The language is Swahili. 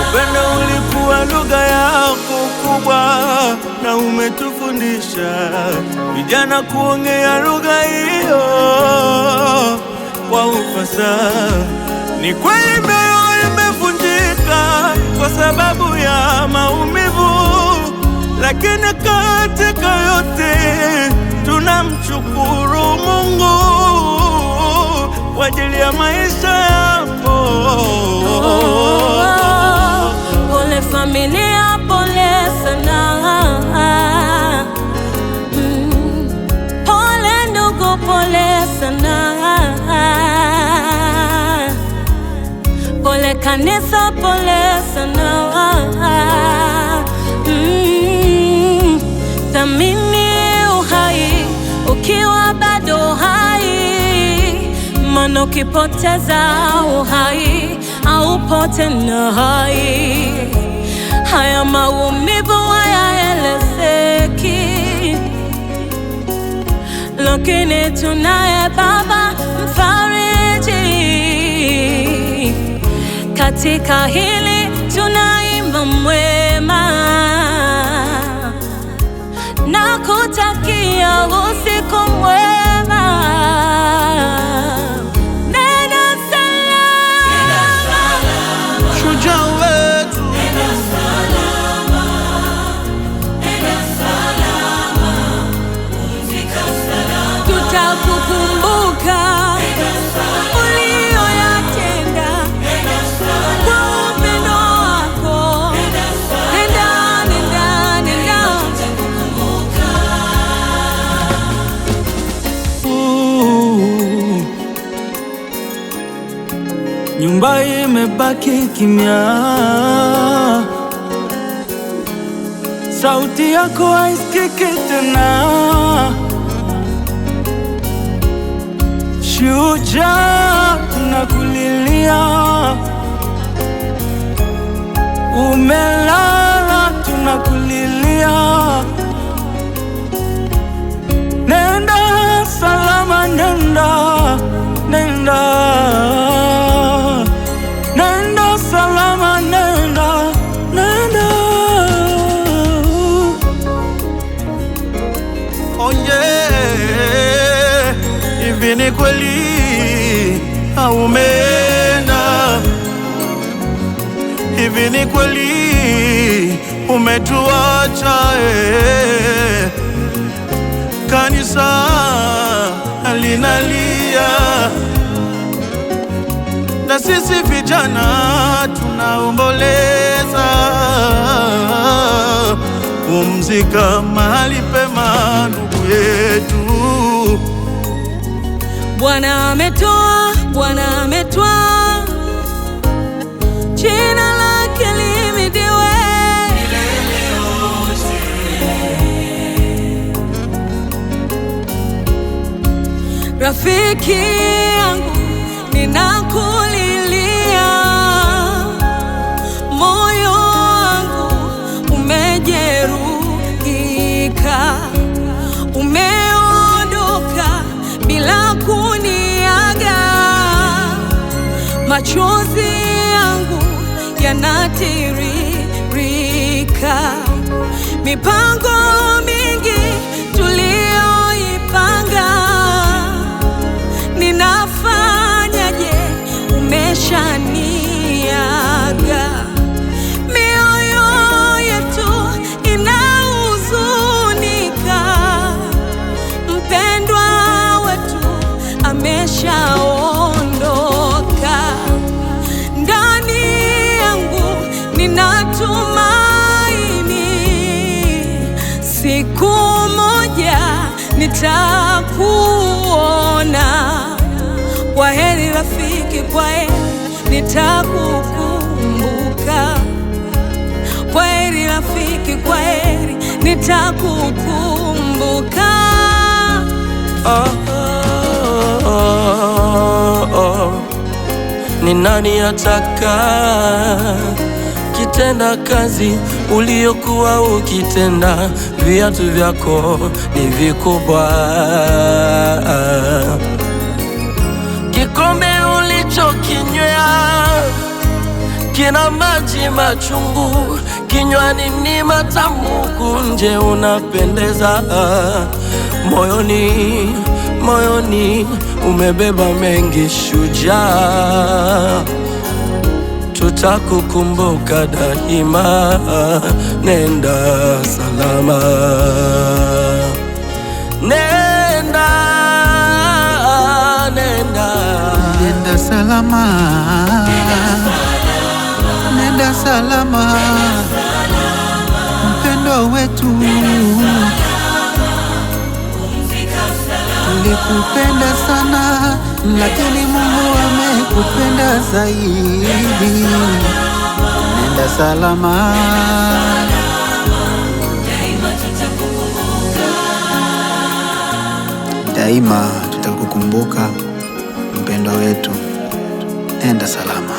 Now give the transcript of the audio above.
Upendo ulikuwa lugha yako kubwa, na umetufundisha vijana kuongea lugha hiyo kwa ufasaha. Ni kweli mioyo imevunjika kwa sababu ya maumivu, lakini katika yote tunamshukuru Mungu kwa ajili ya maisha yako. Pole familia, pole sana. Pole ndugu, pole sana. Pole kanisa, pole sana. Thamini uhai ukiwa bado hai, maana ukipoteza uhai haupo tena hai. Haya maumivu hayaelezeki, lakini tunaye Baba mfariji. Katika hili tunaimba mwema, na kutakia usiku mwema. Nenda salama, shujaa wetu. nenda salama, nenda salama, pumzika salama. Tutakukumbuka uliyoyatenda kwa upendo wako. Nenda, nenda, nenda. Nyumba imebaki kimya, sauti yako haisikiki tena. Shujaa, tunakulilia, umelala, tunakulilia. Nenda salama, nenda, nenda. Nenda salama, nenda, nenda. Oh yeah, hivi ni kweli umeenda? Hivi ni kweli umetuacha? Kanisa linalia, na sisi vijana tunaomboleza. Pumzika mahali pema ndugu yetu. Bwana ametoa, Bwana ametwaa, jina lake lihimidiwe milele yote. Rafiki yangu ninakulilia, moyo wangu umejeruhika, umeondoka bila kuniaga. Machozi yangu yanatiririka, mipango mingi tuliyoipanga, ninafanyaje? Umeshaniaga. Mioyo yetu inahuzunika, mpendwa wetu ameshaondoka. Ndani yangu ninatumaini, siku moja nitakuona. Kwaheri rafiki, kwaheri, nitakukumbuka. Kwaheri rafiki, kwaheri, nitakukumbuka. Ni nani ataka kitenda kazi uliokuwa ukitenda? Viatu vyako ni vikubwa, kikombe ulichokinywea kina maji machungu, kinywani ni matamu, kunje unapendeza. Moyoni, moyoni umebeba mengi, shujaa. Tutakukumbuka daima, nenda salama. Nenda, nenda, nenda salama, nenda salama, mpendwa wetu, tulikupenda sana, lakini Mungu amekupenda zaidi. Nenda salama, daima tutakukumbuka mpendwa wetu, nenda salama.